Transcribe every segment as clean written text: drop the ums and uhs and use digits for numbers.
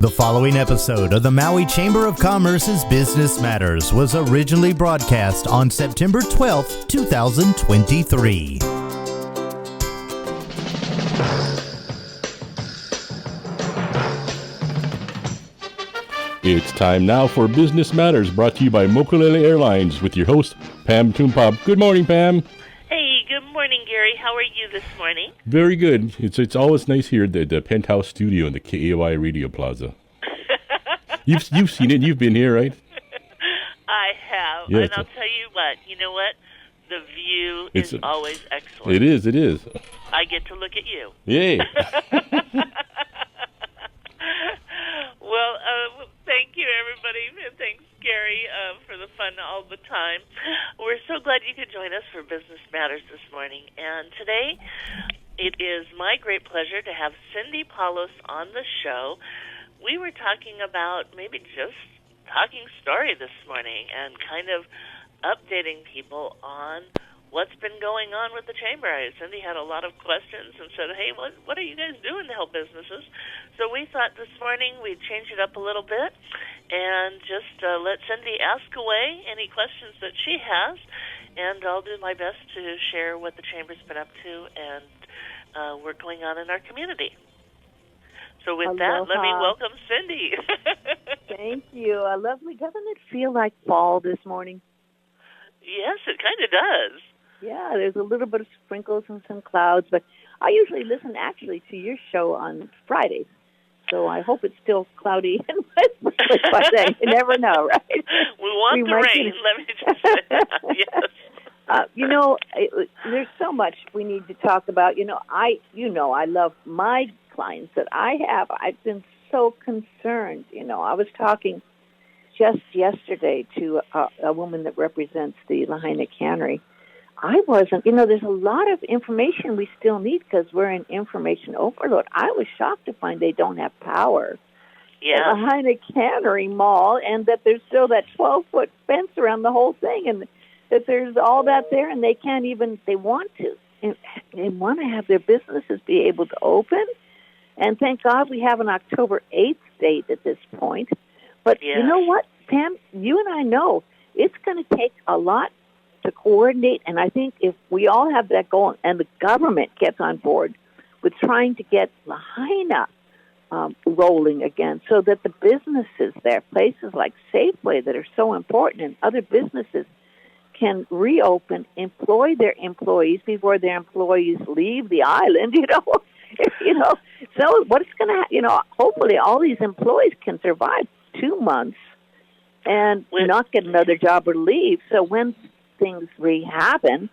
The following episode of the Maui Chamber of Commerce's Business Matters was originally broadcast on September 12th, 2023. It's time now for Business Matters, brought to you by Mokulele Airlines with your host, Pam Toompop. Good morning, Pam. Hey, good morning, Gary. How are you this morning? Very good. It's always nice here at the penthouse studio in the KAOI Radio Plaza. You've seen it. You've been here, right? I have. Yeah, and I'll tell you what. You know what? The view is always excellent. It is. I get to look at you. Yay. Well, thank you, everybody. And thanks, Gary, for the fun all the time. We're so glad you could join us for Business Matters this morning. And today, it is my great pleasure to have Cindy Paulos on the show. We were talking about maybe just talking story this morning and kind of updating people on what's been going on with the chamber. Cindy had a lot of questions and said, hey, what are you guys doing to help businesses? So we thought this morning we'd change it up a little bit and just let Cindy ask away any questions that she has, and I'll do my best to share what the chamber's been up to and work going on in our community. So with that, let me welcome Cindy. Thank you. Lovely. Doesn't it feel like fall this morning? Yes, it kind of does. Yeah, there's a little bit of sprinkles and some clouds, but I usually listen actually to your show on Fridays, so I hope it's still cloudy and wet by then. You never know, right? We want the rain, let me just say that. Yes. There's so much we need to talk about. I love my clients that I have. I've been so concerned. I was talking just yesterday to a woman that represents the Lahaina Cannery. I wasn't, there's a lot of information we still need because we're in information overload. I was shocked to find they don't have power at Lahaina Cannery Mall, and that there's still that 12-foot fence around the whole thing, and that there's all that there, and they can't even, they want to have their businesses be able to open. And thank God we have an October 8th date at this point. But You know what, Pam? You and I know it's going to take a lot to coordinate. And I think if we all have that going and the government gets on board with trying to get Lahaina rolling again so that the businesses there, places like Safeway that are so important and other businesses can reopen, employ their employees before their employees leave the island, So what's going to, hopefully all these employees can survive 2 months and not get another job or leave. So when things happen,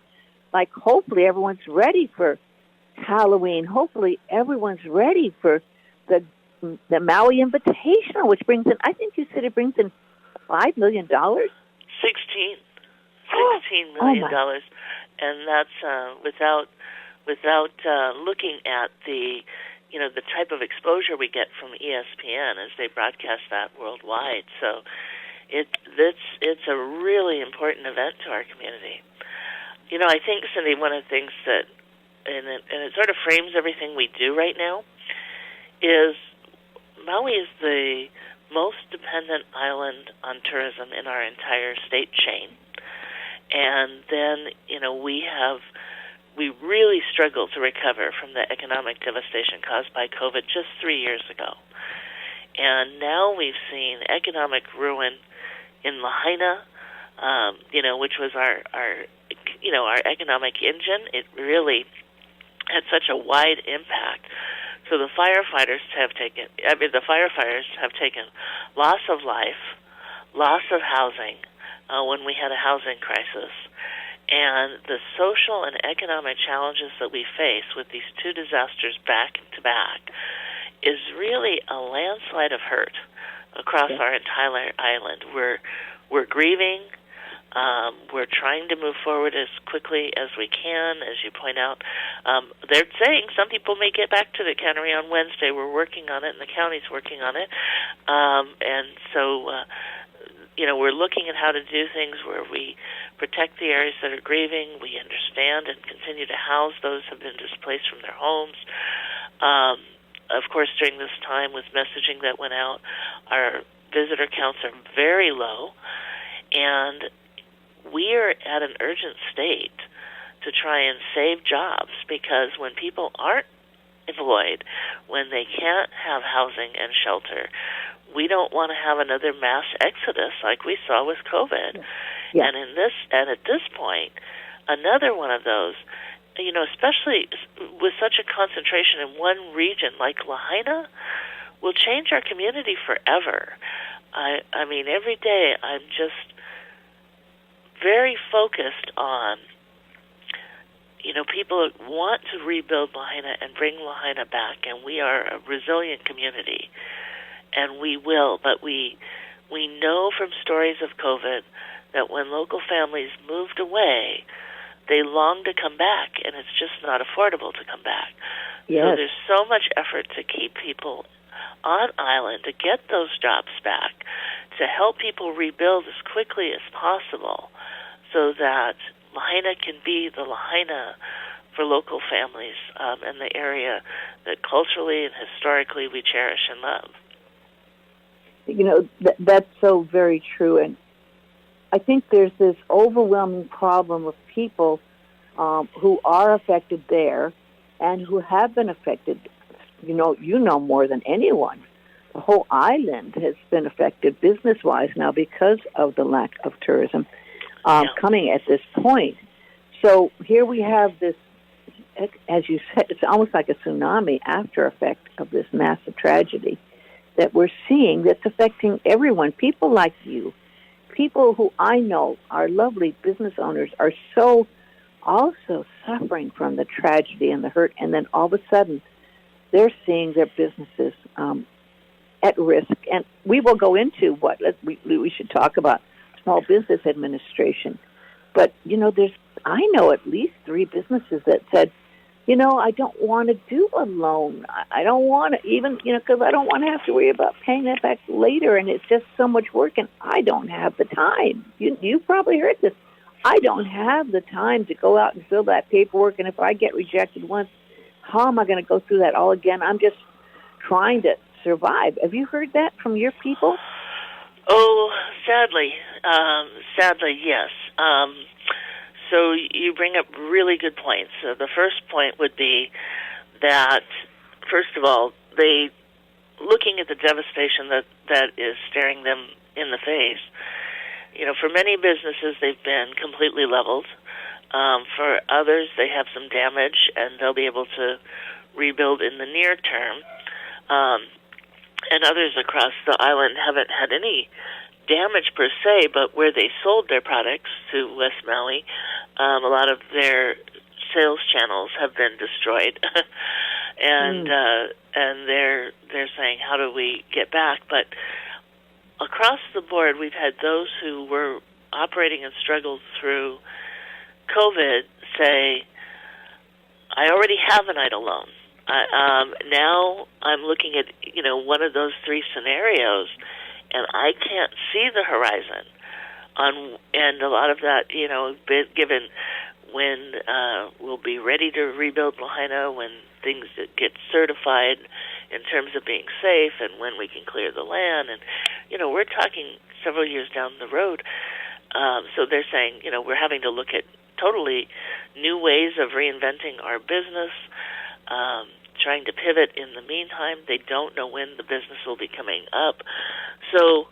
like hopefully everyone's ready for Halloween. Hopefully everyone's ready for the Maui Invitational, which brings in, I think you said it brings in $5 million? $16 million. And that's without looking at the type of exposure we get from ESPN as they broadcast that worldwide. So it's a really important event to our community. I think, Cindy, one of the things that, and it sort of frames everything we do right now, is Maui is the most dependent island on tourism in our entire state chain. And then, we really struggled to recover from the economic devastation caused by COVID just 3 years ago. And now we've seen economic ruin in Lahaina, which was our economic engine. It really had such a wide impact. So the firefighters have taken loss of life, loss of housing, when we had a housing crisis. And the social and economic challenges that we face with these two disasters back to back is really a landslide of hurt across our entire island. We're grieving. We're trying to move forward as quickly as we can, as you point out. They're saying some people may get back to the cannery on Wednesday. We're working on it, and the county's working on it. And so, we're looking at how to do things where we protect the areas that are grieving. We understand and continue to house those who have been displaced from their homes. of course, during this time with messaging that went out, our visitor counts are very low, and we are at an urgent state to try and save jobs, because when people aren't employed, when they can't have housing and shelter, we don't want to have another mass exodus like we saw with COVID. Yeah. And at this point, another one of those, especially with such a concentration in one region like Lahaina, will change our community forever. I mean, every day I'm just very focused on, people want to rebuild Lahaina and bring Lahaina back, and we are a resilient community, and we will. But we know from stories of COVID that when local families moved away, they long to come back, and it's just not affordable to come back. Yes. So there's so much effort to keep people on island, to get those jobs back, to help people rebuild as quickly as possible, so that Lahaina can be the Lahaina for local families in the area that culturally and historically we cherish and love. That's so very true. And I think there's this overwhelming problem of people who are affected there and who have been affected. You know more than anyone. The whole island has been affected business-wise now because of the lack of tourism coming at this point. So here we have this, as you said, it's almost like a tsunami after effect of this massive tragedy that we're seeing that's affecting everyone. People like you, people who I know are lovely business owners, are so also suffering from the tragedy and the hurt, and then all of a sudden they're seeing their businesses at risk. And we will go into we should talk about Small Business Administration. But, I know at least 3 businesses that said, I don't want to do a loan. I don't want to even, because I don't want to have to worry about paying that back later, and it's just so much work, and I don't have the time. You probably heard this. I don't have the time to go out and fill that paperwork, and if I get rejected once, how am I going to go through that all again? I'm just trying to survive. Have you heard that from your people? Oh, sadly, yes. So you bring up really good points. So the first point would be that, first of all, looking at the devastation that is staring them in the face, for many businesses, they've been completely leveled. For others, they have some damage, and they'll be able to rebuild in the near term. And others across the island haven't had any damage per se, but where they sold their products to West Maui, a lot of their sales channels have been destroyed, and they're saying, how do we get back? But across the board, we've had those who were operating and struggled through COVID say, I already have an idle loan. Now I'm looking at, one of those 3 scenarios, and I can't see the horizon. And a lot of that, given when we'll be ready to rebuild Lahaina, when things get certified in terms of being safe, and when we can clear the land. And, we're talking several years down the road. So they're saying, we're having to look at totally new ways of reinventing our business, trying to pivot in the meantime. They don't know when the business will be coming up. So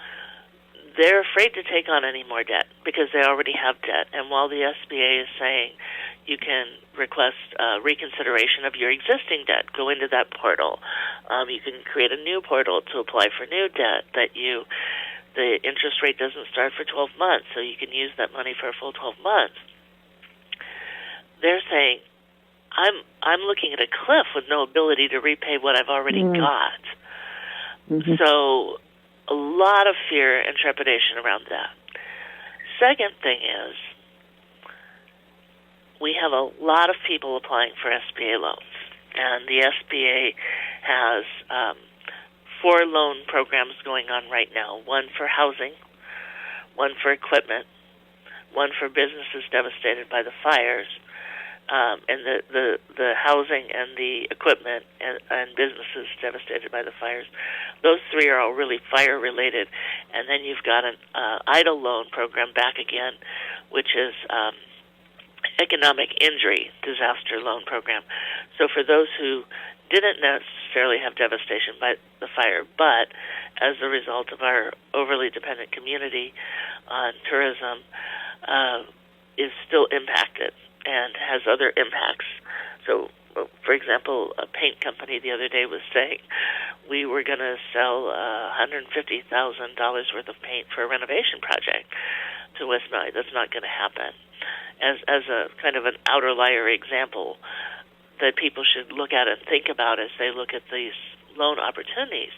they're afraid to take on any more debt because they already have debt. And while the SBA is saying you can request reconsideration of your existing debt, go into that portal. You can create a new portal to apply for new debt that the interest rate doesn't start for 12 months, so you can use that money for a full 12 months. They're saying, I'm looking at a cliff with no ability to repay what I've already got. Mm-hmm. So a lot of fear and trepidation around that. Second thing is, we have a lot of people applying for SBA loans, and the SBA has 4 loan programs going on right now, one for housing, one for equipment, one for businesses devastated by the fires, and the housing and the equipment and businesses devastated by the fires. Those three are all really fire-related. And then you've got an EIDL loan program back again, which is economic injury disaster loan program. So for those who didn't necessarily have devastation by the fire, but as a result of our overly dependent community on tourism, is still impacted and has other impacts. So, for example, a paint company the other day was saying we were going to sell $150,000 worth of paint for a renovation project to West Maui. That's not going to happen. As a kind of an outlier example that people should look at and think about as they look at these loan opportunities.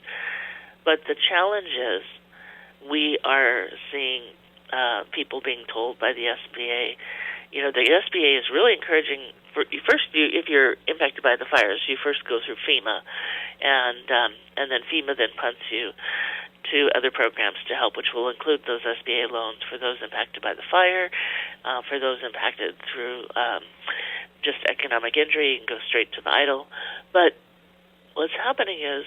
But the challenge is we are seeing people being told by the SBA, the SBA is really encouraging. If you're impacted by the fires, you first go through FEMA, and then FEMA then punts you to other programs to help, which will include those SBA loans for those impacted by the fire, for those impacted through just economic injury, and go straight to the EIDL. But what's happening is,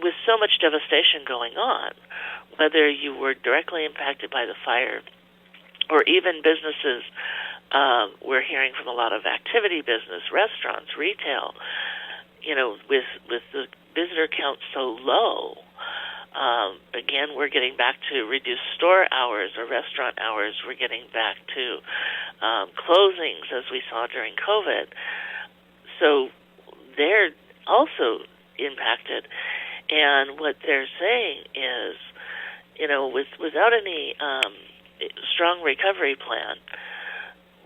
with so much devastation going on, whether you were directly impacted by the fire or even businesses, we're hearing from a lot of activity business, restaurants, retail, with the visitor count so low, again, we're getting back to reduced store hours or restaurant hours. We're getting back to closings as we saw during COVID. So they're also impacted. And what they're saying is, without any strong recovery plan,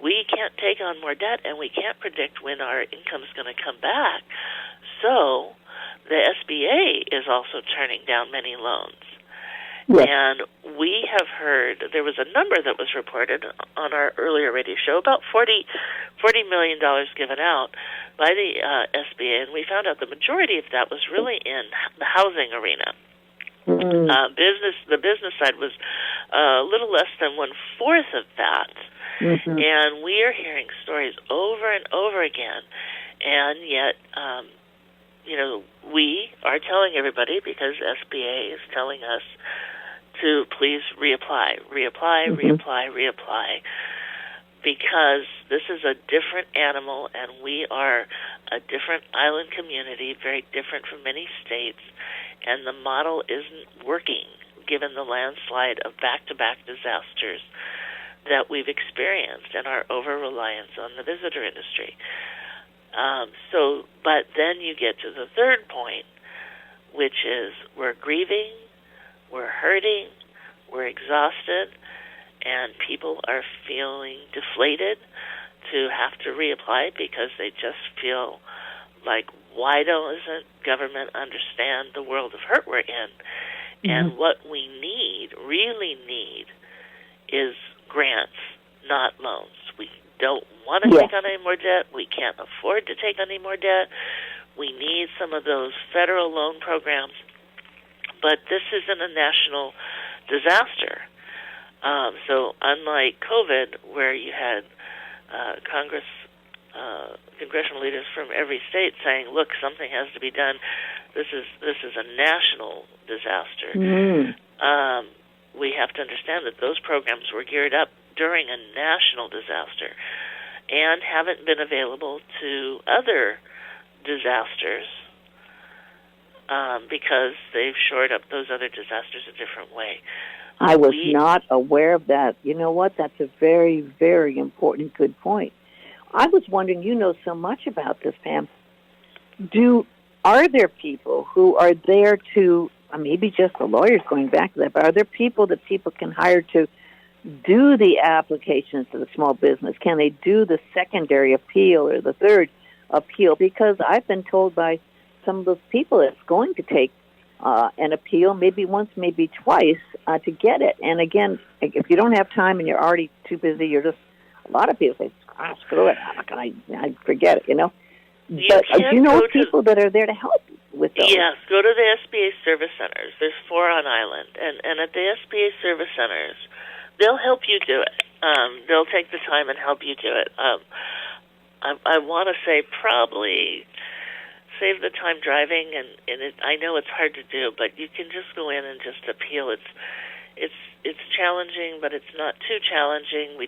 we can't take on more debt, and we can't predict when our income is going to come back. So the SBA is also turning down many loans. Yes. And we have heard, there was a number that was reported on our earlier radio show, about $40 million given out by the SBA, and we found out the majority of that was really in the housing arena. Mm-hmm. The business side was a little less than 1/4 of that. Mm-hmm. And we are hearing stories over and over again, and yet, we are telling everybody, because SBA is telling us to please reapply, because this is a different animal, and we are a different island community, very different from many states, and the model isn't working, given the landslide of back-to-back disasters that we've experienced and our over-reliance on the visitor industry. But then you get to the third point, which is we're grieving, we're hurting, we're exhausted, and people are feeling deflated to have to reapply because they just feel like, why doesn't government understand the world of hurt we're in? Mm-hmm. And what we really need, is grants, not loans. We don't want to take on any more debt. We can't afford to take on any more debt. We need some of those federal loan programs. But this isn't a national disaster. So unlike COVID, where you had congressional leaders from every state saying, "Look, something has to be done. This is a national disaster." Mm. We have to understand that those programs were geared up during a national disaster and haven't been available to other disasters because they've shored up those other disasters a different way. I was not aware of that. You know what? That's a very, very important, good point. I was wondering, you know so much about this, Pam. Are there people who are there to, maybe just the lawyers going back to that, but are there people that people can hire to do the applications to the small business? Can they do the secondary appeal or the third appeal? Because I've been told by some of those people it's going to take an appeal, maybe once, maybe twice, to get it. And again, if you don't have time and you're already too busy, you're just, a lot of people say, screw it, how can I forget it, But do you know people that are there to help with those? Yes, go to the SBA service centers. There's 4 on island. And at the SBA service centers, they'll help you do it. they'll take the time and help you do it. I want to say probably save the time driving, and I know it's hard to do, but you can just go in and just appeal. It's challenging, but it's not too challenging. We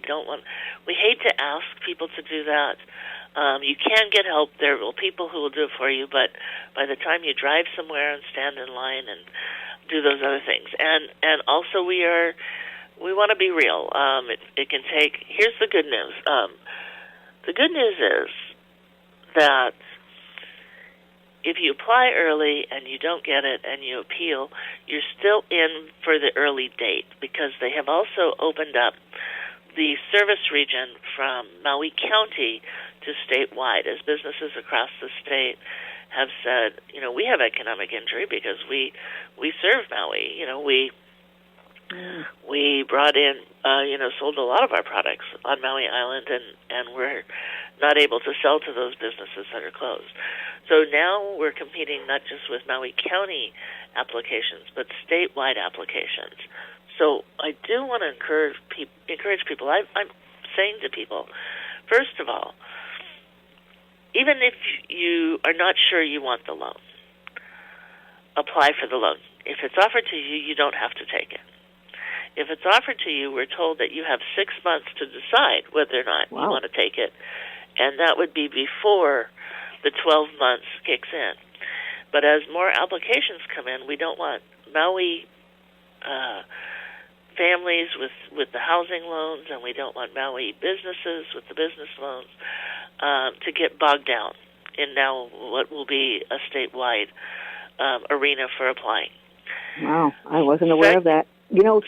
hate to ask people to do that. You can get help. There are people who will do it for you, but by the time you drive somewhere and stand in line and do those other things, and also we want to be real. It can take. Here's the good news. The good news is that if you apply early and you don't get it and you appeal, you're still in for the early date, because they have also opened up the service region from Maui County to statewide, as businesses across the state have said, we have economic injury because we serve Maui. We brought in, sold a lot of our products on Maui Island, and we're not able to sell to those businesses that are closed. So now we're competing not just with Maui County applications, but statewide applications. So I do want to encourage people. I'm saying to people, first of all, even if you are not sure you want the loan, apply for the loan. If it's offered to you, you don't have to take it. If it's offered to you, we're told that you have 6 months to decide whether or not you want to take it, and that would be before the 12 months kicks in. But as more applications come in, we don't want Maui families with the housing loans, and we don't want Maui businesses with the business loans to get bogged down in now what will be a statewide arena for applying. Wow, I wasn't aware of that. I know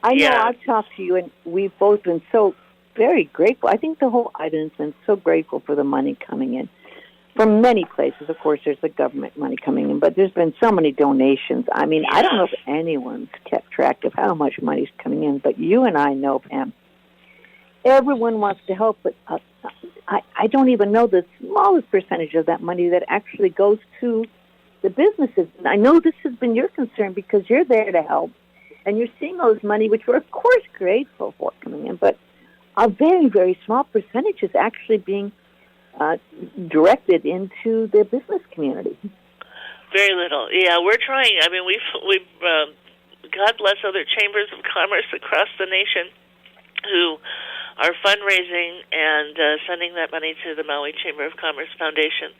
I've talked to you, and we've both been so very grateful. I think the whole island's been so grateful for the money coming in from many places. Of course, there's the government money coming in, but there's been so many donations. I mean, I don't know if anyone's kept track of how much money's coming in, but you and I know, Pam, everyone wants to help, but I don't even know the smallest percentage of that money that actually goes to the businesses. And I know this has been your concern because you're there to help, and you're seeing those money, which we're, of course, grateful for coming in, but a very, very small percentage is actually being directed into the business community. Very little. Yeah, we're trying. I mean, we've God bless other chambers of commerce across the nation who are fundraising and sending that money to the Maui Chamber of Commerce Foundation.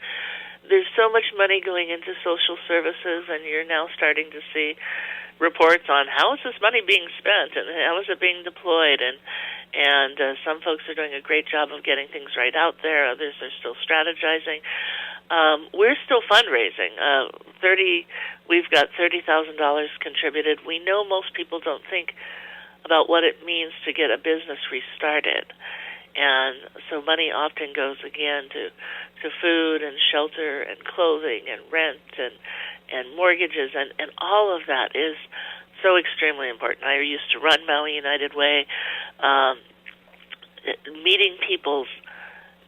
There's so much money going into social services, and you're now starting to see reports on how is this money being spent and how is it being deployed, and some folks are doing a great job of getting things right out there. Others are still strategizing. We're still fundraising. We've got $30,000 contributed. We know most people don't think about what it means to get a business restarted, and so money often goes again to food and shelter and clothing and rent and mortgages, and all of that is so extremely important. I used to run Maui United Way. Meeting people's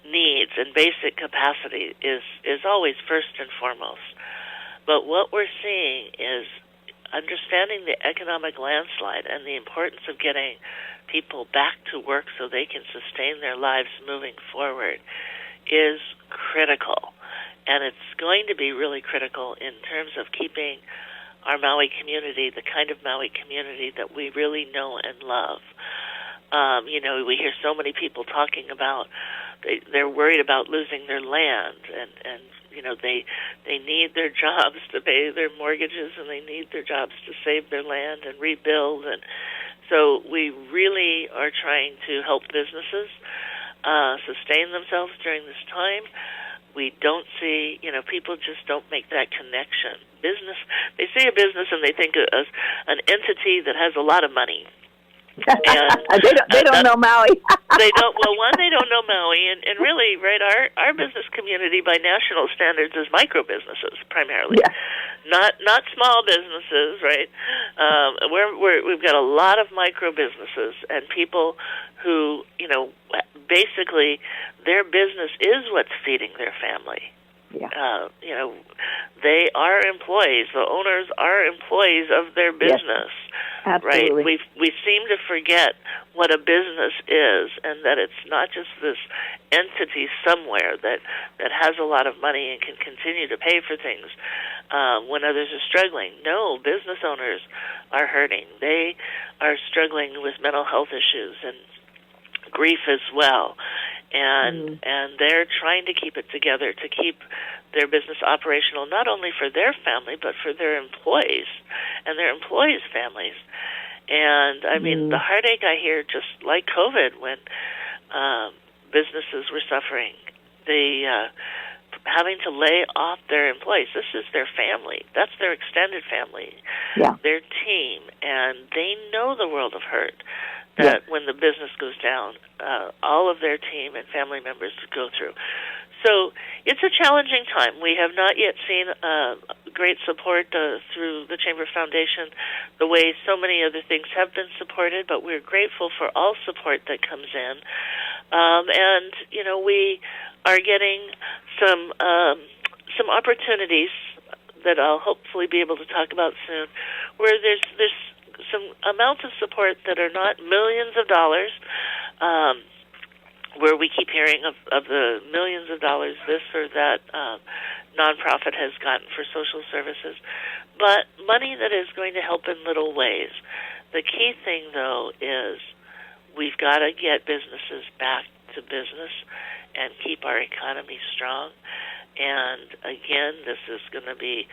needs and basic capacity is always first and foremost. But what we're seeing is understanding the economic landslide and the importance of getting people back to work so they can sustain their lives moving forward is critical. And it's going to be really critical in terms of keeping our Maui community, the kind of Maui community that we really know and love. We hear so many people talking about they're worried about losing their land, and they need their jobs to pay their mortgages, and they need their jobs to save their land and rebuild. And so we really are trying to help businesses sustain themselves during this time. We don't see, people just don't make that connection. Business, they see a business and they think of an entity that has a lot of money. And they don't know Maui. They don't know Maui, and really, right, our business community by national standards is micro businesses primarily, not small businesses, right? We've got a lot of micro businesses and people who, basically their business is what's feeding their family. Yeah. They are employees. The owners are employees of their business. Yes. Absolutely. Right? We seem to forget what a business is, and that it's not just this entity somewhere that has a lot of money and can continue to pay for things when others are struggling. No, business owners are hurting. They are struggling with mental health issues and grief as well. And they're trying to keep it together to keep their business operational, not only for their family, but for their employees and their employees' families. And, I mean, the heartache I hear, just like COVID, when businesses were suffering, having to lay off their employees. This is their family. That's their extended family, their team, and they know the world of hurt. That when the business goes down, all of their team and family members go through. So it's a challenging time. We have not yet seen great support through the Chamber Foundation the way so many other things have been supported, but we're grateful for all support that comes in. And, you know, we are getting some opportunities that I'll hopefully be able to talk about soon, where there's some amounts of support that are not millions of dollars, where we keep hearing of the millions of dollars this or that nonprofit has gotten for social services, but money that is going to help in little ways. The key thing, though, is we've got to get businesses back to business and keep our economy strong. And again, this is going to be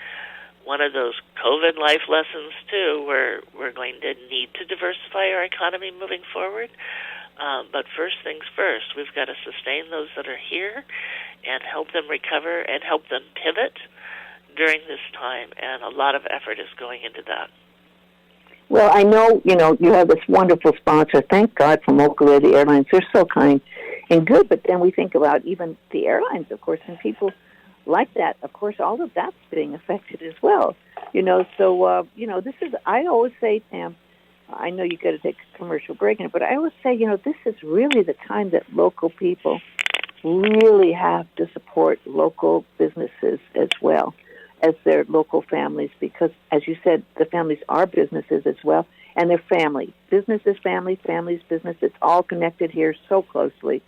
one of those COVID life lessons, too, where we're going to need to diversify our economy moving forward. But first things first, we've got to sustain those that are here and help them recover and help them pivot during this time. And a lot of effort is going into that. Well, I know, you have this wonderful sponsor. Thank God for Mokulele Airlines. They're so kind and good. But then we think about even the airlines, of course, and people like that. Of course, all of that's being affected as well. So, this is, I always say, Sam, I know you got to take a commercial break in it, but I always say, this is really the time that local people really have to support local businesses as well as their local families, because, as you said, the families are businesses as well, and they're family. Business is family, family's business. It's all connected here so closely.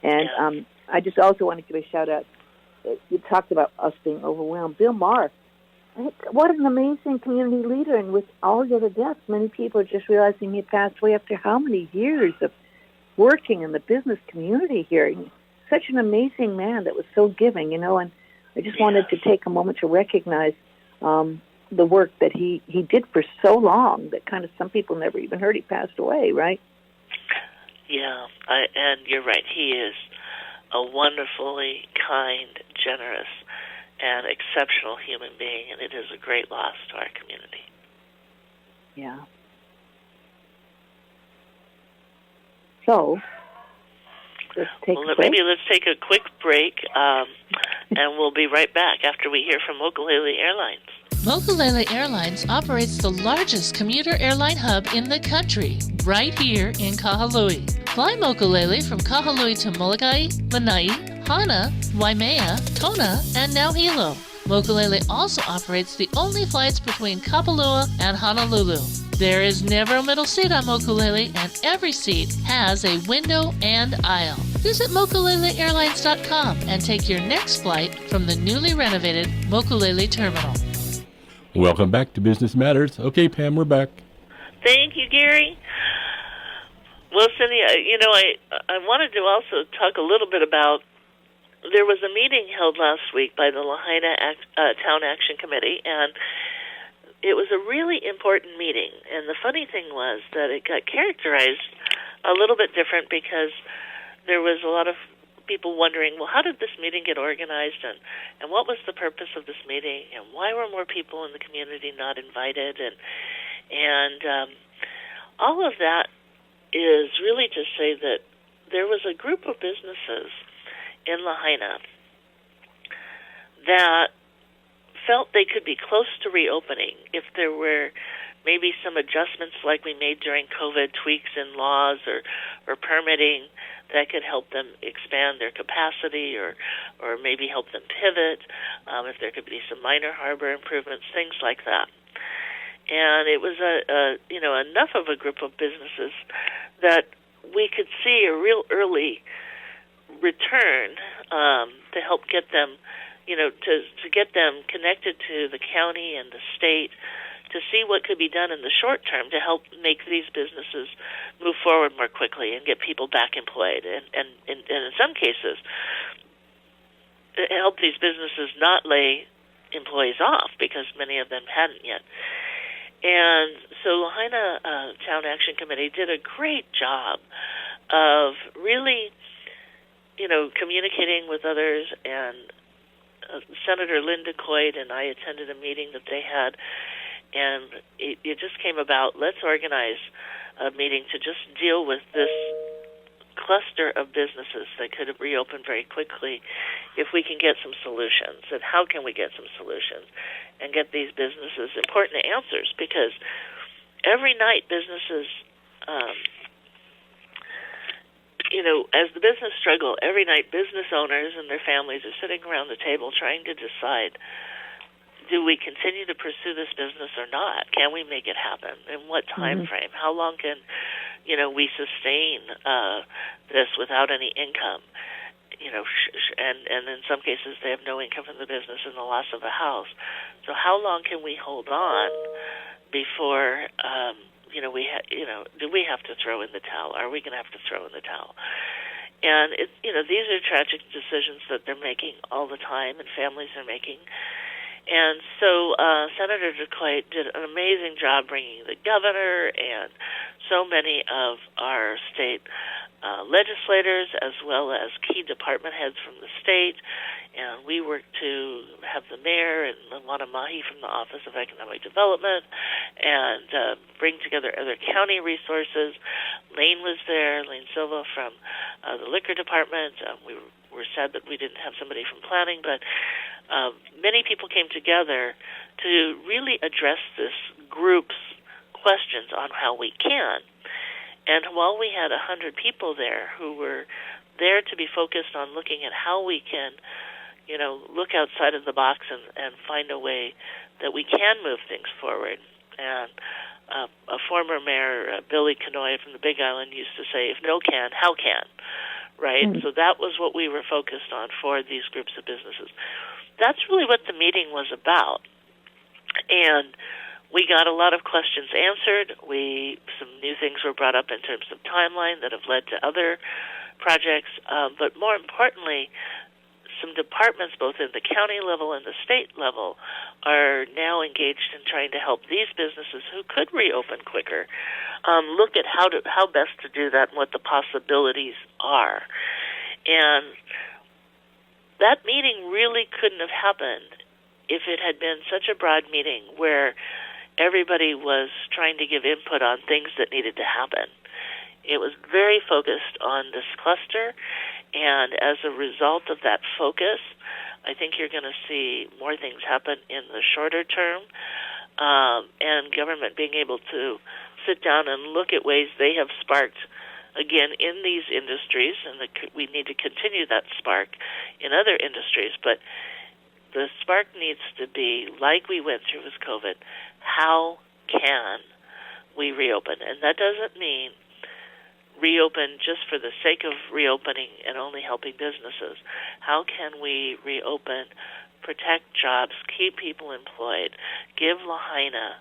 And I just also want to give a shout-out. You talked about us being overwhelmed. Bill Maher, what an amazing community leader, and with all the other deaths, many people are just realizing he passed away after how many years of working in the business community here. He's such an amazing man that was so giving, and I just wanted to take a moment to recognize the work that he did for so long that kind of some people never even heard he passed away, right? Yeah, and you're right. He is a wonderfully kind, generous, and exceptional human being, and it is a great loss to our community. Yeah. So, let's take a break. Maybe let's take a quick break, and we'll be right back after we hear from Mokulele Airlines. Mokulele Airlines operates the largest commuter airline hub in the country, right here in Kahului. Fly Mokulele from Kahului to Molokai, Lanai, Hana, Waimea, Kona, and now Hilo. Mokulele also operates the only flights between Kapalua and Honolulu. There is never a middle seat on Mokulele, and every seat has a window and aisle. Visit mokuleleairlines.com and take your next flight from the newly renovated Mokulele Terminal. Welcome back to Business Matters. Okay, Pam, we're back. Thank you, Gary. Well, Cindy, I wanted to also talk a little bit about, there was a meeting held last week by the Lahaina Town Action Committee, and it was a really important meeting. And the funny thing was that it got characterized a little bit different because there was a lot of people wondering, well, how did this meeting get organized, and what was the purpose of this meeting, and why were more people in the community not invited, and all of that is really to say that there was a group of businesses in Lahaina that felt they could be close to reopening if there were maybe some adjustments like we made during COVID, tweaks in laws or permitting that could help them expand their capacity or maybe help them pivot, if there could be some minor harbor improvements, things like that. and it was enough of a group of businesses that we could see a real early return to help get them, to get them connected to the county and the state, to see what could be done in the short term to help make these businesses move forward more quickly and get people back employed, and in some cases, help these businesses not lay employees off, because many of them hadn't yet. And so Lahaina Town Action Committee did a great job of really, communicating with others, and Senator Linda Coit and I attended a meeting that they had, and it just came about, let's organize a meeting to just deal with this cluster of businesses that could reopen very quickly if we can get some solutions. And how can we get some solutions and get these businesses important answers? Because every night businesses, as the business struggle, every night business owners and their families are sitting around the table trying to decide, do we continue to pursue this business or not? Can we make it happen? In what time frame? How long can we sustain this without any income? And in some cases they have no income from the business and the loss of a house. So how long can we hold on before do we have to throw in the towel? Are we going to have to throw in the towel? And these are tragic decisions that they're making all the time, and families are making. And so Senator DeCoit did an amazing job bringing the governor and so many of our state legislators, as well as key department heads from the state. And we worked to have the mayor and Luana Mahi from the Office of Economic Development, and bring together other county resources. Lane was there, Lane Silva from the liquor department. We were sad that we didn't have somebody from planning, but many people came together to really address this group's questions on how we can. And while we had 100 people there who were there to be focused on looking at how we can, look outside of the box and find a way that we can move things forward. And a former mayor, Billy Kanoy from the Big Island, used to say, if no can, how can? Right? So that was what we were focused on for these groups of businesses. That's really what the meeting was about. And we got a lot of questions answered. Some new things were brought up in terms of timeline that have led to other projects. But more importantly, some departments, both in the county level and the state level, are now engaged in trying to help these businesses who could reopen quicker look at how best to do that and what the possibilities are. And that meeting really couldn't have happened if it had been such a broad meeting where everybody was trying to give input on things that needed to happen. It was very focused on this cluster, and as a result of that focus, I think you're going to see more things happen in the shorter term, and government being able to sit down and look at ways they have sparked, again, in these industries, and we need to continue that spark in other industries, but the spark needs to be, like we went through with COVID, how can we reopen? And that doesn't mean reopen just for the sake of reopening and only helping businesses. How can we reopen, protect jobs, keep people employed, give Lahaina,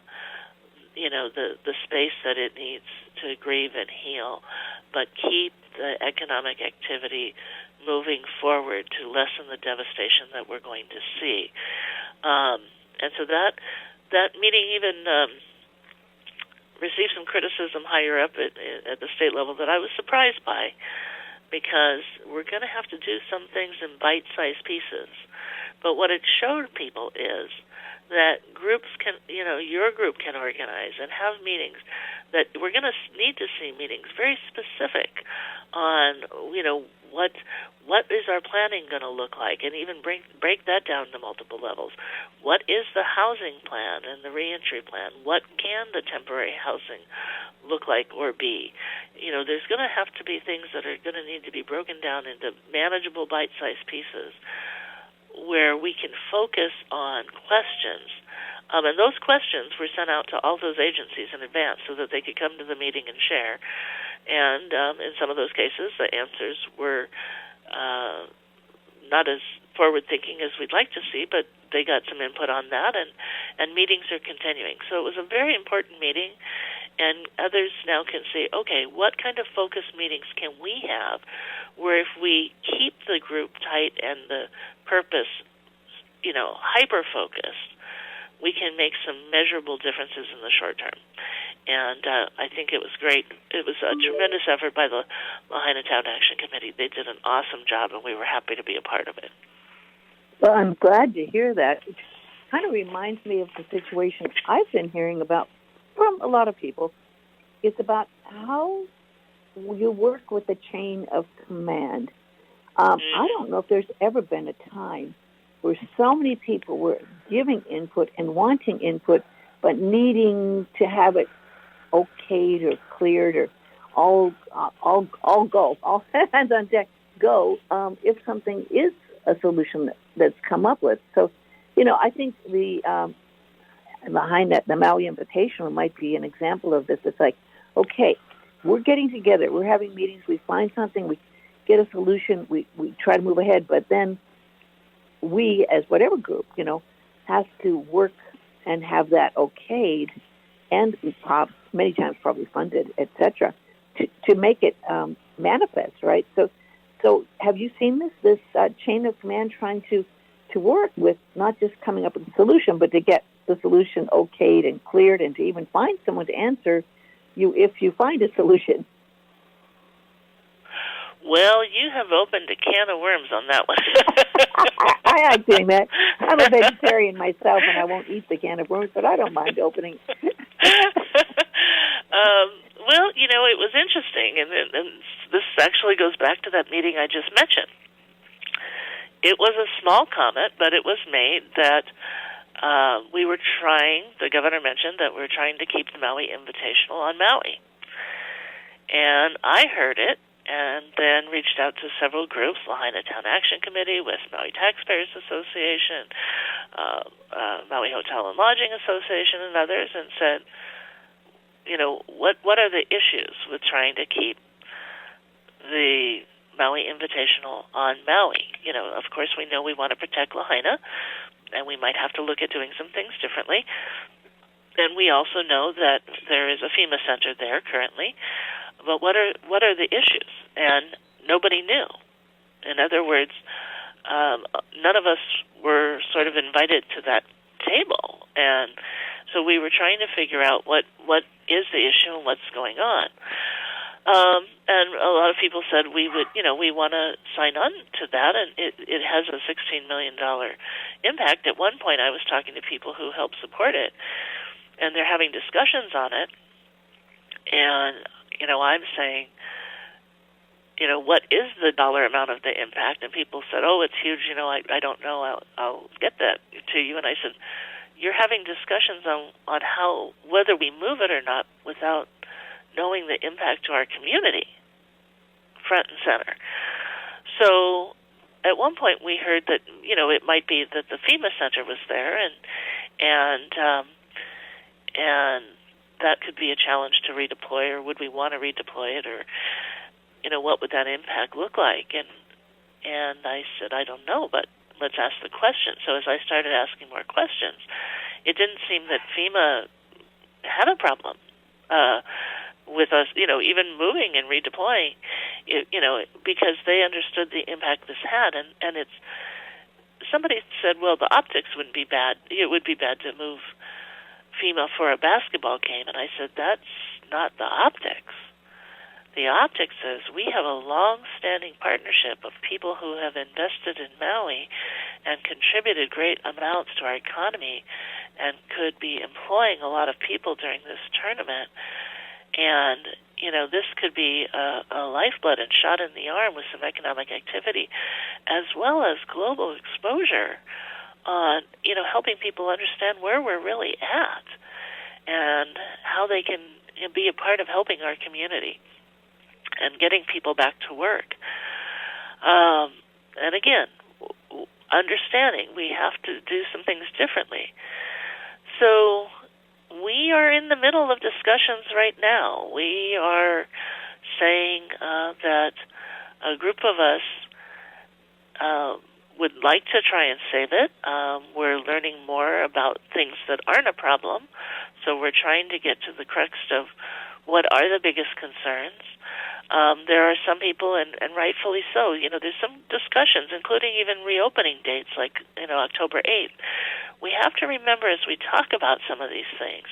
the space that it needs to grieve and heal, but keep the economic activity moving forward to lessen the devastation that we're going to see. And so that meeting even received some criticism higher up at the state level that I was surprised by, because we're going to have to do some things in bite-sized pieces. But what it showed people is that groups can, your group can organize and have meetings, that we're going to need to see meetings very specific on, what is our planning going to look like, and even break that down to multiple levels. What is the housing plan and the reentry plan? What can the temporary housing look like or be? There's going to have to be things that are going to need to be broken down into manageable bite-sized pieces where we can focus on questions And those questions were sent out to all those agencies in advance so that they could come to the meeting and share. And in some of those cases, the answers were not as forward-thinking as we'd like to see, but they got some input on that, and meetings are continuing. So it was a very important meeting, and others now can say, okay, what kind of focus meetings can we have where if we keep the group tight and the purpose, hyper-focused, we can make some measurable differences in the short term. And I think it was great. It was a tremendous effort by the Lahaina Town Action Committee. They did an awesome job, and we were happy to be a part of it. Well, I'm glad to hear that. It kind of reminds me of the situation I've been hearing about from a lot of people. It's about how you work with the chain of command. I don't know if there's ever been a time where so many people were giving input and wanting input, but needing to have it okayed or cleared or all go, all hands on deck, go, if something is a solution that's come up with. So, I think the Maui Invitational might be an example of this. It's like, okay, we're getting together, we're having meetings, we find something, we get a solution, we try to move ahead, but then we, as whatever group, has to work and have that okayed and many times probably funded, etc., to make it manifest, right? So have you seen this chain of command trying to work with not just coming up with a solution, but to get the solution okayed and cleared and to even find someone to answer you if you find a solution? Well, you have opened a can of worms on that one. I like doing that. I'm a vegetarian myself, and I won't eat the can of worms, but I don't mind opening. Well, it was interesting, and this actually goes back to that meeting I just mentioned. It was a small comment, but it was made that the governor mentioned that we're trying to keep the Maui Invitational on Maui. And I heard it, and then reached out to several groups, Lahaina Town Action Committee, West Maui Taxpayers Association, Maui Hotel and Lodging Association, and others, and said, what are the issues with trying to keep the Maui Invitational on Maui? Of course, we know we want to protect Lahaina, and we might have to look at doing some things differently. And we also know that there is a FEMA center there currently. But what are the issues? And nobody knew. In other words, none of us were sort of invited to that table. And so we were trying to figure out what is the issue and what's going on. And a lot of people said we want to sign on to that, and it has a $16 million impact. At one point, I was talking to people who help support it, and they're having discussions on it. And, I'm saying, what is the dollar amount of the impact? And people said, oh, it's huge. I don't know. I'll get that to you. And I said, you're having discussions on how, whether we move it or not without knowing the impact to our community, front and center. So at one point we heard that, it might be that the FEMA center was there and that could be a challenge to redeploy, or would we want to redeploy it, or, what would that impact look like? And I said, I don't know, but let's ask the question. So as I started asking more questions, it didn't seem that FEMA had a problem with us, even moving and redeploying, because they understood the impact this had. And it's, somebody said, well, the optics wouldn't be bad. It would be bad to move FEMA for a basketball game. And I said, that's not the optics. The optics is we have a long-standing partnership of people who have invested in Maui and contributed great amounts to our economy and could be employing a lot of people during this tournament. And, this could be a lifeblood and shot in the arm with some economic activity, as well as global exposure on, helping people understand where we're really at and how they can be a part of helping our community and getting people back to work. And again, understanding we have to do some things differently. So are in the middle of discussions right now. We are saying that a group of us would like to try and save it. We're learning more about things that aren't a problem, so we're trying to get to the crux of what are the biggest concerns. There are some people, and rightfully so, there's some discussions, including even reopening dates like, October 8th. We have to remember as we talk about some of these things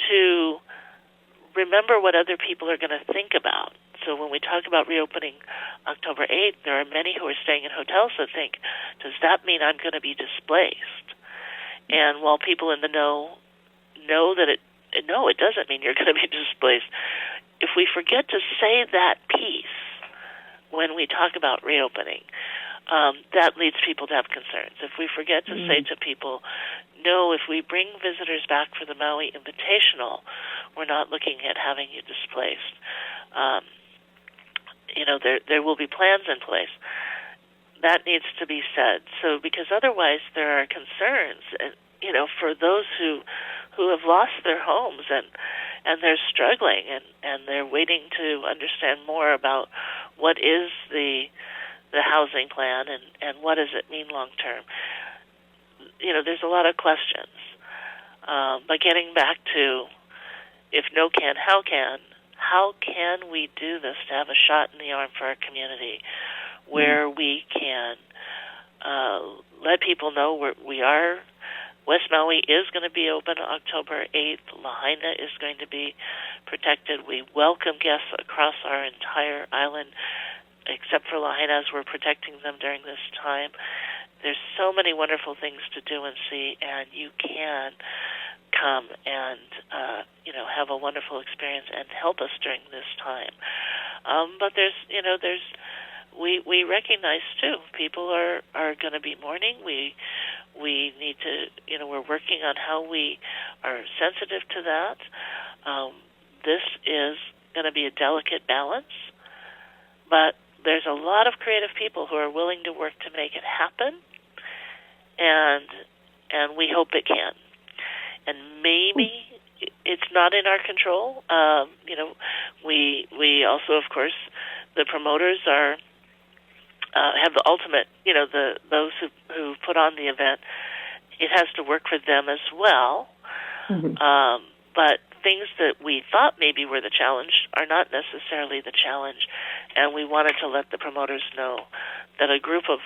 to remember what other people are going to think about. So when we talk about reopening October 8th, there are many who are staying in hotels that think, does that mean I'm going to be displaced? And while people in the know that it doesn't mean you're going to be displaced, if we forget to say that piece when we talk about reopening, that leads people to have concerns. If we forget to say to people, no, if we bring visitors back for the Maui Invitational, we're not looking at having you displaced. There will be plans in place. That needs to be said. So, because otherwise there are concerns, for those who have lost their homes and they're struggling and they're waiting to understand more about what is the housing plan and what does it mean long term. There's a lot of questions. But getting back to if no can, how can we do this to have a shot in the arm for our community where we can let people know we are. West Maui is going to be open October 8th. Lahaina is going to be protected. We welcome guests across our entire island, except for Lahaina, as we're protecting them during this time. There's so many wonderful things to do and see, and you can come and have a wonderful experience and help us during this time. But we recognize too, people are going to be mourning. We need to, we're working on how we are sensitive to that. This is going to be a delicate balance, but there's a lot of creative people who are willing to work to make it happen, and we hope it can. And maybe it's not in our control. We also, of course, the promoters have the ultimate, those who put on the event, it has to work for them as well. Mm-hmm. But things that we thought maybe were the challenge are not necessarily the challenge. And we wanted to let the promoters know that a group of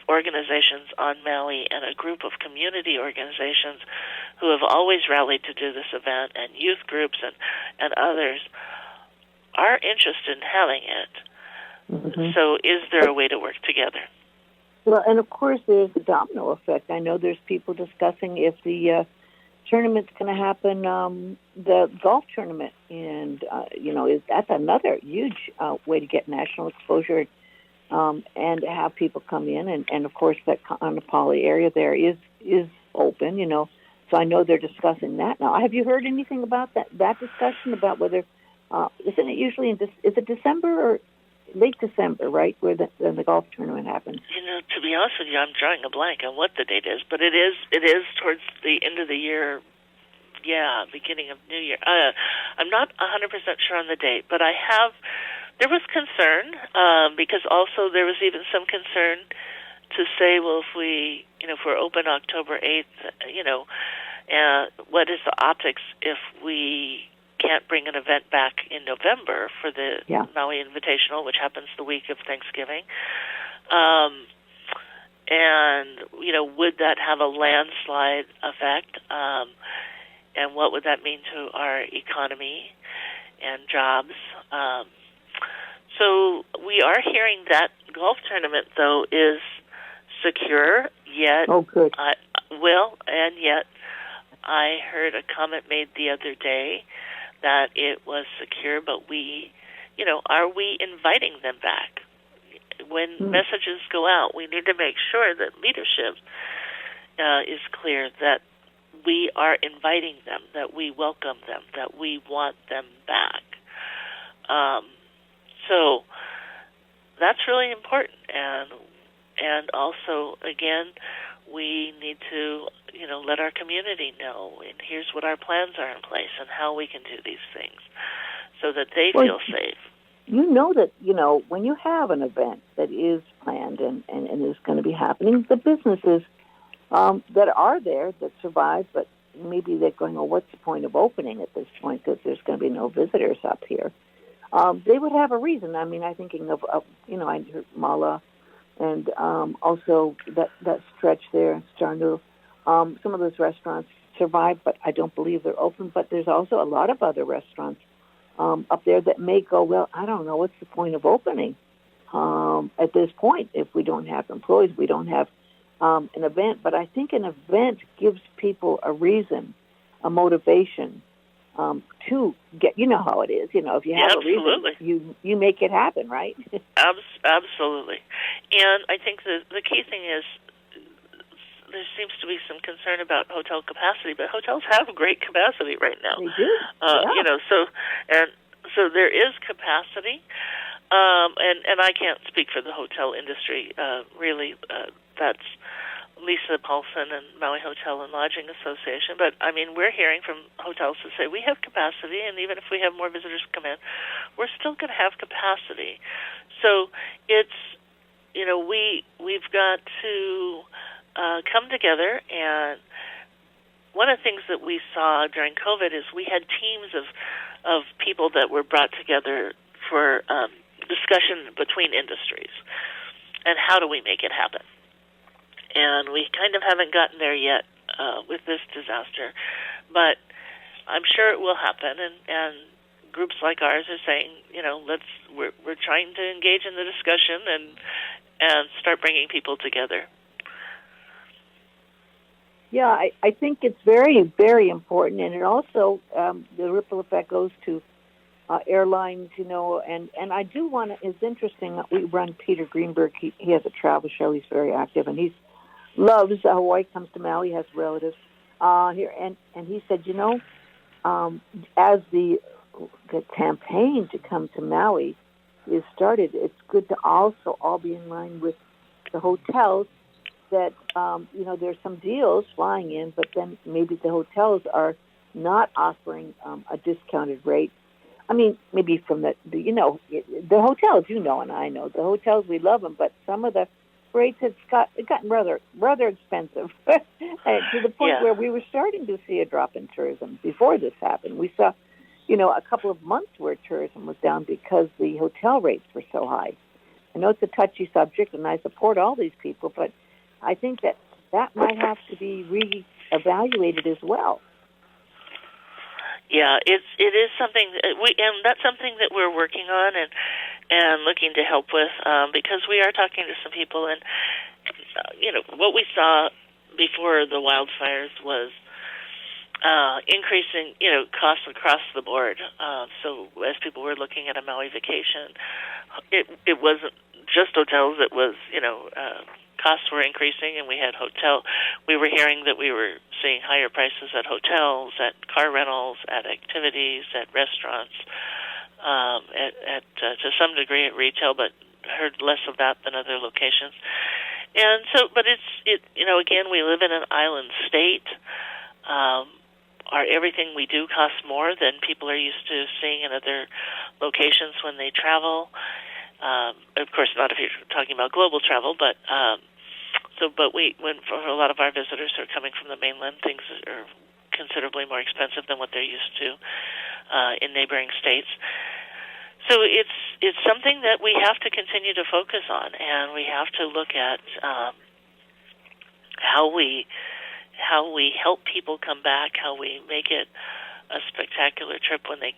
organizations on Maui and a group of community organizations who have always rallied to do this event, and youth groups and others, are interested in having it. Mm-hmm. So is there a way to work together? Well, and of course there's a domino effect. I know there's people discussing if the tournament's going to happen, the golf tournament, and, that's another huge way to get national exposure and to have people come in. And of course, that Kaanapali area there is open, So I know they're discussing that now. Have you heard anything about that discussion about whether, isn't it usually is it December or late December, right, where the golf tournament happens? To be honest with you, I'm drawing a blank on what the date is, but it is towards the end of the year, beginning of New Year. I'm not 100% sure on the date, but there was concern, because also there was even some concern to say, well, if we're open October 8th, what is the optics if we can't bring an event back in November for the Maui Invitational, which happens the week of Thanksgiving? And, would that have a landslide effect? And what would that mean to our economy and jobs? So we are hearing that golf tournament, though, is secure, yet... Oh, good. Yet I heard a comment made the other day that it was secure, but are we inviting them back? When messages go out, we need to make sure that leadership is clear that we are inviting them, that we welcome them, that we want them back. So that's really important. And also, again, we need to, let our community know, and here's what our plans are in place and how we can do these things so that they feel safe. You know that, when you have an event that is planned and is going to be happening, the businesses that are there, that survive, but maybe they're going, well, what's the point of opening at this point because there's going to be no visitors up here? They would have a reason. I mean, I'm thinking of I heard Mala and also that stretch there in Starnu. Some of those restaurants survive, but I don't believe they're open. But there's also a lot of other restaurants up there that may go, well, I don't know, what's the point of opening at this point if we don't have employees, we don't have an event. But I think an event gives people a reason, a motivation to get, how it is. If you have a reason, you make it happen, right? Absolutely. And I think the key thing is there seems to be some concern about hotel capacity, but hotels have great capacity right now. They do. So there is capacity. And I can't speak for the hotel industry, really. That's Lisa Paulson and Maui Hotel and Lodging Association. But, I mean, we're hearing from hotels to say we have capacity, and even if we have more visitors come in, we're still going to have capacity. So it's, we've got to come together, and one of the things that we saw during COVID is we had teams of people that were brought together for discussion between industries and how do we make it happen. And we kind of haven't gotten there yet with this disaster, but I'm sure it will happen. And groups like ours are saying, we're trying to engage in the discussion and start bringing people together. Yeah, I think it's very, very important, and it also the ripple effect goes to airlines, and I do want to. It's interesting. We run Peter Greenberg. He has a travel show. He's very active, and he loves Hawaii. Comes to Maui, has relatives here, and he said, as the campaign to come to Maui is started, it's good to also all be in line with the hotels. That, there's some deals flying in, but then maybe the hotels are not offering a discounted rate. I mean, maybe from the hotels, and I know, the hotels, we love them, but some of the rates have gotten rather expensive to the point where we were starting to see a drop in tourism before this happened. We saw, a couple of months where tourism was down because the hotel rates were so high. I know it's a touchy subject, and I support all these people, but I think that might have to be reevaluated as well. Yeah, it is something and that's something that we're working on and looking to help with because we are talking to some people, and what we saw before the wildfires was increasing costs across the board. So as people were looking at a Maui vacation, it wasn't just hotels. It was costs were increasing, and we were hearing that we were seeing higher prices at hotels, at car rentals, at activities, at restaurants, to some degree at retail, but heard less of that than other locations. And so, but again, we live in an island state. Everything we do costs more than people are used to seeing in other locations when they travel. Of course, not if you're talking about global travel, but when for a lot of our visitors who are coming from the mainland, things are considerably more expensive than what they're used to in neighboring states. So it's something that we have to continue to focus on, and we have to look at how we help people come back, how we make it a spectacular trip when they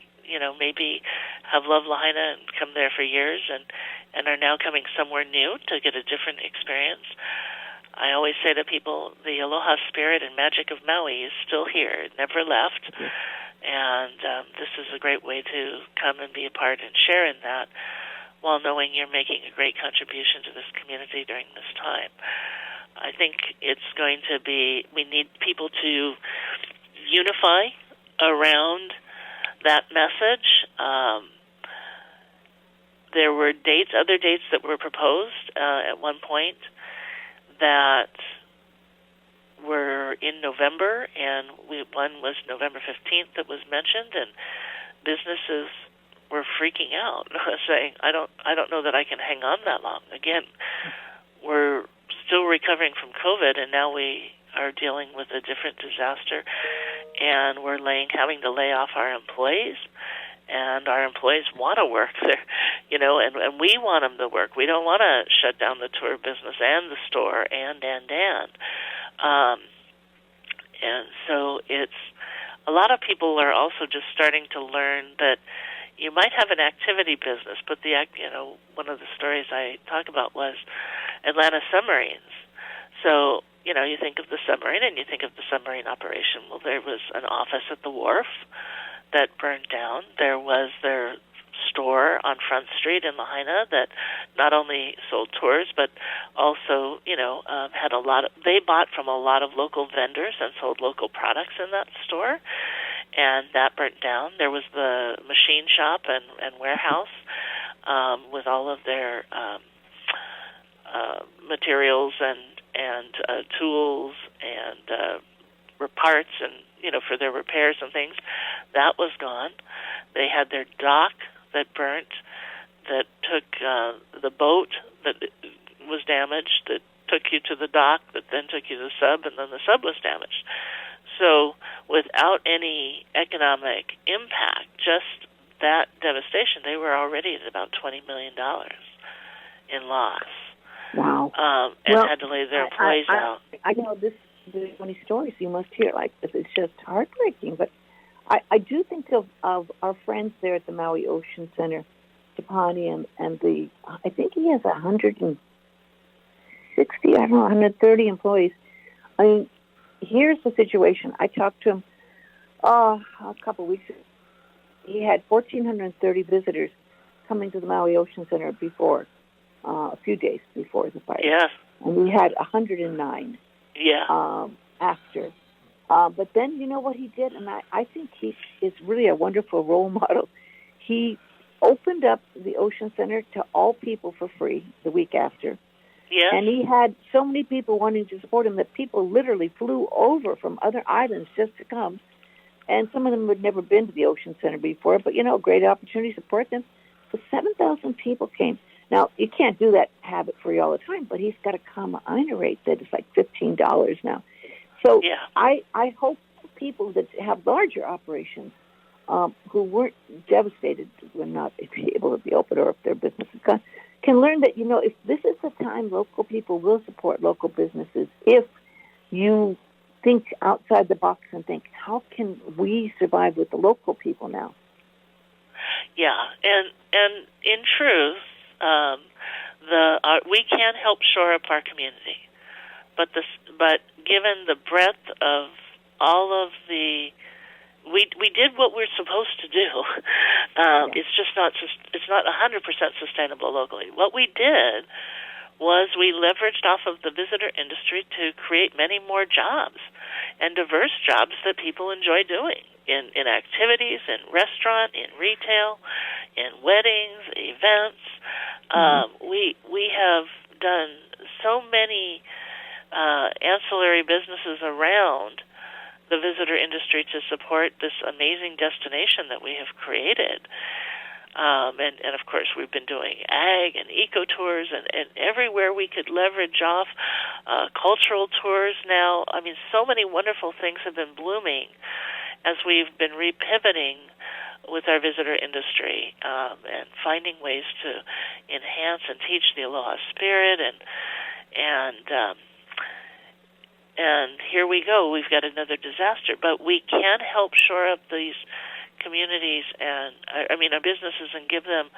maybe have loved Lahaina and come there for years and are now coming somewhere new to get a different experience. I always say to people, the aloha spirit and magic of Maui is still here. It never left. And this is a great way to come and be a part and share in that while knowing you're making a great contribution to this community during this time. I think it's going to be, we need people to unify around that message. There were other dates that were proposed at one point that were in November, and one was November 15th that was mentioned, and businesses were freaking out, saying, I don't know that I can hang on that long. Again, we're still recovering from COVID, and now we are dealing with a different disaster, and we're having to lay off our employees, and our employees want to work there, and we want them to work. We don't want to shut down the tour business and the store and. And so it's a lot of people are also just starting to learn that you might have an activity business, but one of the stories I talked about was Atlanta submarines. So, you think of the submarine and you think of the submarine operation. Well, there was an office at the wharf that burned down. There was their store on Front Street in Lahaina that not only sold tours, but also, had they bought from a lot of local vendors and sold local products in that store, and that burnt down. There was the machine shop and warehouse with all of their materials and tools and parts and for their repairs and things. That was gone. They had their dock that burnt, that took the boat that was damaged, that took you to the dock, that then took you to the sub, and then the sub was damaged. So without any economic impact, just that devastation, they were already at about $20 million in loss. Wow. And had to lay their employees out. I know there's many stories you must hear like this. It's just heartbreaking. But I do think of our friends there at the Maui Ocean Center, Tapani, and I think he has 160, 130 employees. I mean, here's the situation. I talked to him a couple of weeks ago. He had 1,430 visitors coming to the Maui Ocean Center before, a few days before the fire. Yeah. And we had 109 after. But then, you know what he did? And I think he is really a wonderful role model. He opened up the Ocean Center to all people for free the week after. Yeah. And he had so many people wanting to support him that people literally flew over from other islands just to come. And some of them had never been to the Ocean Center before, but, great opportunity to support them. So 7,000 people came. Now, you can't do that habit free all the time, but he's got a kama-aina rate that is like $15 now. So yeah. I hope people that have larger operations who weren't devastated will not be able to be open or if their business is gone, can learn that, if this is the time local people will support local businesses, if you think outside the box and think, how can we survive with the local people now? Yeah, and in truth, we can help shore up our community, but given the breadth of all of we did what we're supposed to do. It's not 100% sustainable locally. What we did was we leveraged off of the visitor industry to create many more jobs and diverse jobs that people enjoy doing in activities, in restaurant, in retail, in weddings, events. We have done so many ancillary businesses around the visitor industry to support this amazing destination that we have created. And of course, we've been doing ag and eco tours and everywhere we could leverage off cultural tours now. I mean, so many wonderful things have been blooming as we've been repivoting with our visitor industry and finding ways to enhance and teach the aloha spirit. And here we go. We've got another disaster. But we can help shore up these communities and, our businesses and give them,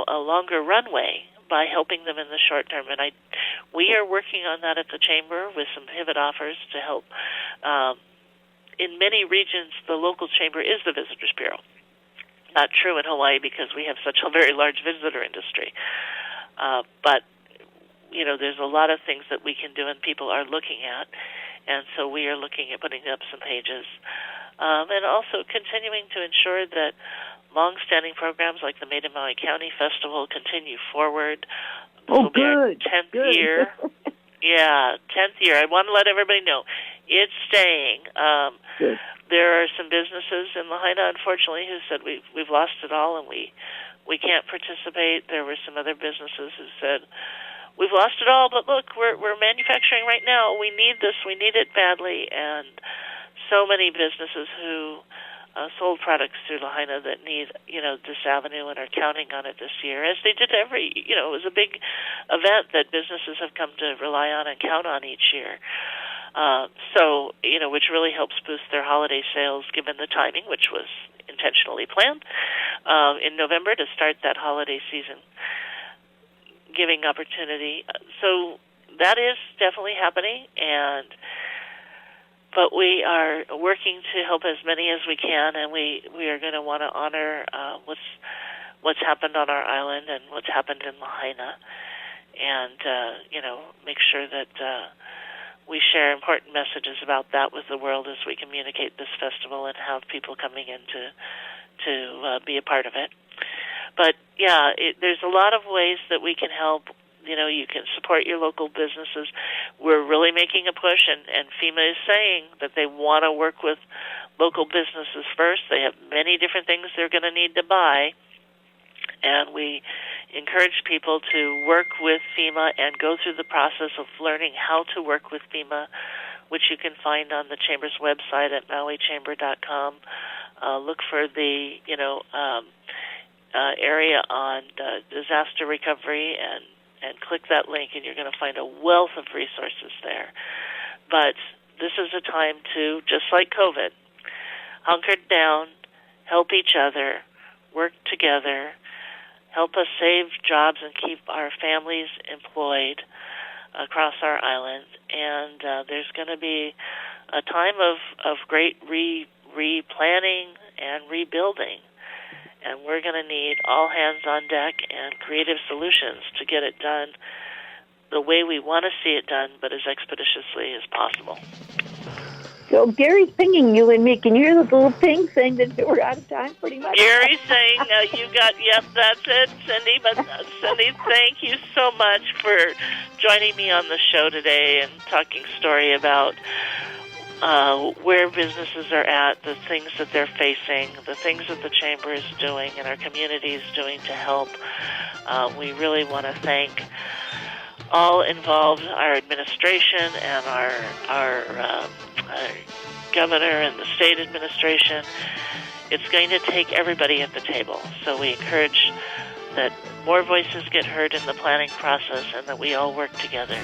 a longer runway by helping them in the short term. And we are working on that at the Chamber with some pivot offers to help. In many regions, the local chamber is the Visitors Bureau. Not true in Hawaii because we have such a very large visitor industry. But there's a lot of things that we can do and people are looking at. And so we are looking at putting up some pages. And also continuing to ensure that long-standing programs like the Made in Maui County Festival continue forward. This will be our 10th year. Yeah, 10th year. I want to let everybody know it's staying. Good. There are some businesses in Lahaina, unfortunately, who said we've lost it all and we can't participate. There were some other businesses who said we've lost it all, but look, we're manufacturing right now. We need this. We need it badly. And so many businesses who sold products through Lahaina that need, this avenue and are counting on it this year, as they did it was a big event that businesses have come to rely on and count on each year. Which really helps boost their holiday sales, given the timing, which was intentionally planned in November to start that holiday season, giving opportunity. So that is definitely happening, but we are working to help as many as we can, and we are going to want to honor what's happened on our island and what's happened in Lahaina, and make sure that we share important messages about that with the world as we communicate this festival and have people coming in to be a part of it. But yeah, there's a lot of ways that we can help. You can support your local businesses. We're really making a push, and FEMA is saying that they want to work with local businesses first. They have many different things they're going to need to buy, and we encourage people to work with FEMA and go through the process of learning how to work with FEMA, which you can find on the Chamber's website at mauichamber.com. Look for the area on disaster recovery and click that link, and you're going to find a wealth of resources there. But this is a time to, just like COVID, hunker down, help each other, work together, help us save jobs and keep our families employed across our island. And there's going to be a time of great replanning and rebuilding. And we're going to need all hands on deck and creative solutions to get it done the way we want to see it done, but as expeditiously as possible. So Gary's pinging you and me. Can you hear the little ping saying that we're out of time pretty much? Gary's saying yes, that's it, Cindy. But Cindy, thank you so much for joining me on the show today and talking story about where businesses are at, the things that they're facing, the things that the Chamber is doing and our community is doing to help. We really want to thank all involved, our administration and our governor and the state administration. It's going to take everybody at the table. So we encourage that more voices get heard in the planning process and that we all work together.